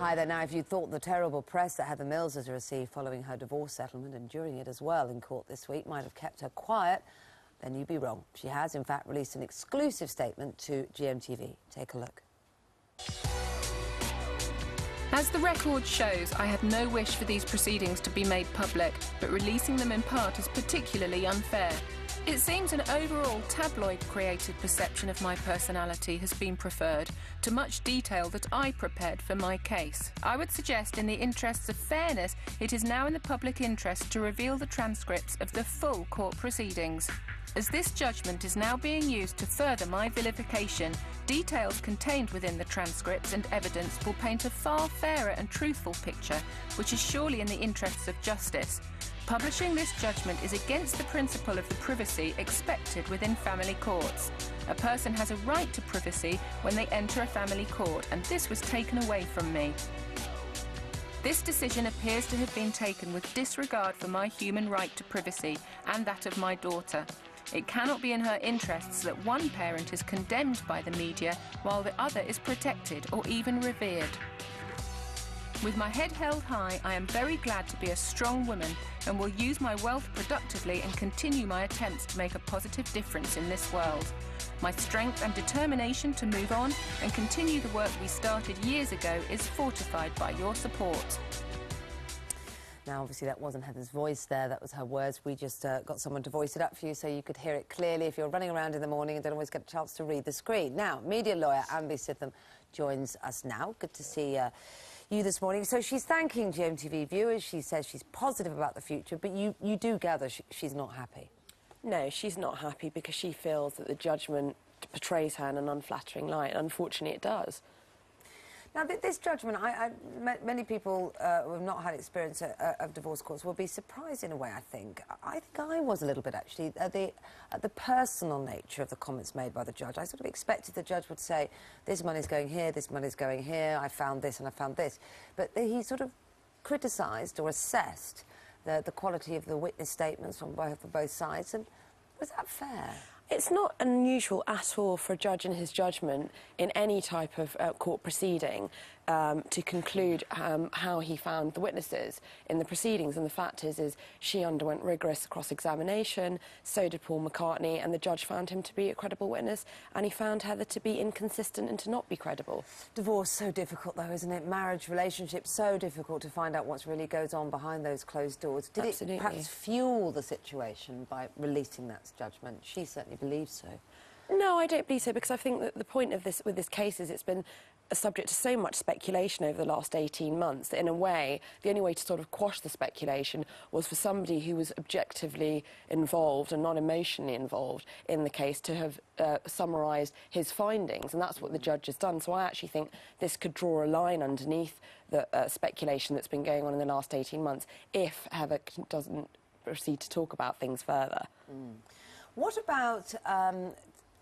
Hi there. Now, if you thought the terrible press that Heather Mills has received following her divorce settlement and during it as well in court this week might have kept her quiet, then you'd be wrong. She has, in fact, released an exclusive statement to GMTV. Take a look. As the record shows, I had no wish for these proceedings to be made public, but releasing them in part is particularly unfair. It seems an overall tabloid-created perception of my personality has been preferred to much detail that I prepared for my case. I would suggest, in the interests of fairness, it is now in the public interest to reveal the transcripts of the full court proceedings. As this judgment is now being used to further my vilification, details contained within the transcripts and evidence will paint a far fairer and truthful picture, which is surely in the interests of justice. Publishing this judgment is against the principle of the privacy expected within family courts. A person has a right to privacy when they enter a family court, and this was taken away from me. This decision appears to have been taken with disregard for my human right to privacy and that of my daughter. It cannot be in her interests that one parent is condemned by the media while the other is protected or even revered. With my head held high, I am very glad to be a strong woman and will use my wealth productively and continue my attempts to make a positive difference in this world. My strength and determination to move on and continue the work we started years ago is fortified by your support. Now, obviously, that wasn't Heather's voice there. That was her words. We just got someone to voice it up for you so you could hear it clearly if you're running around in the morning and don't always get a chance to read the screen. Now, media lawyer Amby Sitham joins us now. Good to see you this morning. So she's thanking GMTV viewers. She says she's positive about the future, but you do gather she's not happy. No, she's not happy because she feels that the judgment portrays her in an unflattering light. Unfortunately, it does. Now, this judgment, many people who have not had experience of divorce courts will be surprised in a way, I think. I think I was a little bit, actually, at the personal nature of the comments made by the judge. I sort of expected the judge would say, this money's going here, this money's going here, I found this and I found this. But he sort of criticised or assessed the quality of the witness statements from both sides. And was that fair? It's not unusual at all for a judge in his judgment in any type of court proceeding to conclude how he found the witnesses in the proceedings. And the fact is she underwent rigorous cross-examination, so did Paul McCartney, and the judge found him to be a credible witness, and he found Heather to be inconsistent and to not be credible. Divorce so difficult, though, isn't it? Marriage, relationships, so difficult to find out what really goes on behind those closed doors. Did Absolutely. it perhaps fuel the situation by releasing that judgment? She certainly believes so. No, I don't believe so, because I think that the point of this case is it's been subject to so much speculation over the last 18 months that, in a way, the only way to sort of quash the speculation was for somebody who was objectively involved and not emotionally involved in the case to have summarised his findings, and that's what the judge has done. So I actually think this could draw a line underneath the speculation that's been going on in the last 18 months if Heather doesn't proceed to talk about things further. What about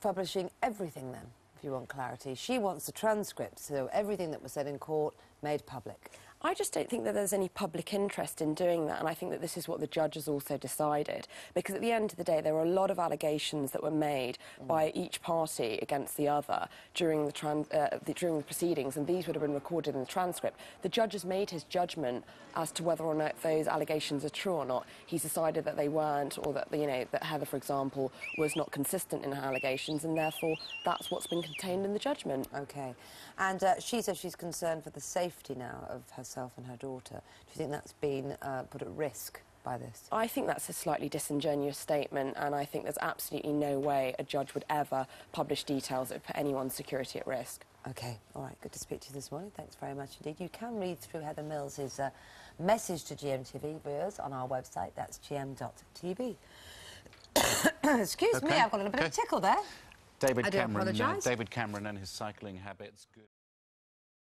publishing everything, then, if you want clarity? She wants the transcript, so everything that was said in court made public. I just don't think that there's any public interest in doing that, and I think that this is what the judge has also decided, because at the end of the day there were a lot of allegations that were made by each party against the other during the proceedings, and these would have been recorded in the transcript. The judge has made his judgment as to whether or not those allegations are true or not. He's decided that they weren't, or that, you know, that Heather, for example, was not consistent in her allegations, and therefore that's what's been contained in the judgment. OK. And she says she's concerned for the safety now of herself and her daughter. Do you think that's been put at risk by this? I think that's a slightly disingenuous statement, and I think there's absolutely no way a judge would ever publish details that would put anyone's security at risk. OK, all right, good to speak to you this morning. Thanks very much indeed. You can read through Heather Mills' message to GMTV viewers on our website. That's gm.tv. Excuse me, I've got a little bit of a tickle there. David Cameron and his cycling habits. Good.